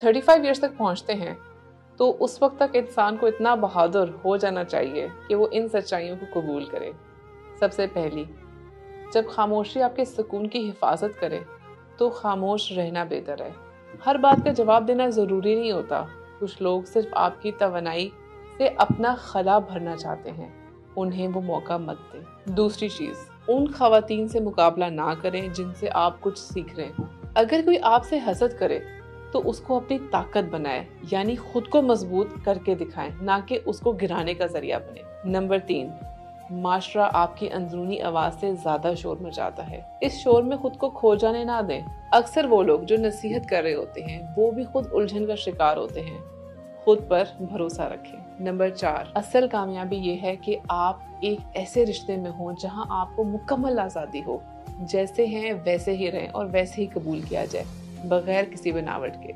35 years तक पहुंचते हैं तो उस वक्त तक इंसान को इतना बहादुर हो जाना चाहिए कि वो इन सच्चाइयों को कबूल करे। सबसे पहली, जब खामोशी आपके सुकून की हिफाजत करे तो खामोश रहना बेहतर है। हर बात का जवाब देना ज़रूरी नहीं होता। कुछ लोग सिर्फ आपकी तवनाई से अपना खला भरना चाहते हैं, उन्हें वो मौका मत दें। दूसरी चीज़, उन खवातीन से मुकाबला ना करें जिनसे आप कुछ सीख रहे हो। अगर कोई आपसे हसद करे तो उसको अपनी ताकत बनाए, यानी खुद को मजबूत करके दिखाएं, ना कि उसको गिराने का जरिया बने। नंबर 3, माशरा आपकी अंदरूनी आवाज से ज्यादा शोर मचाता है। इस शोर में खुद को खो जाने ना दें। अक्सर वो लोग जो नसीहत कर रहे होते हैं वो भी खुद उलझन का शिकार होते हैं। खुद पर भरोसा रखें। नंबर 4, असल कामयाबी ये है कि आप एक ऐसे रिश्ते में हो जहां आपको मुकम्मल आज़ादी हो। जैसे हैं वैसे ही रहें और वैसे ही कबूल किया जाए, बगैर किसी बनावट के।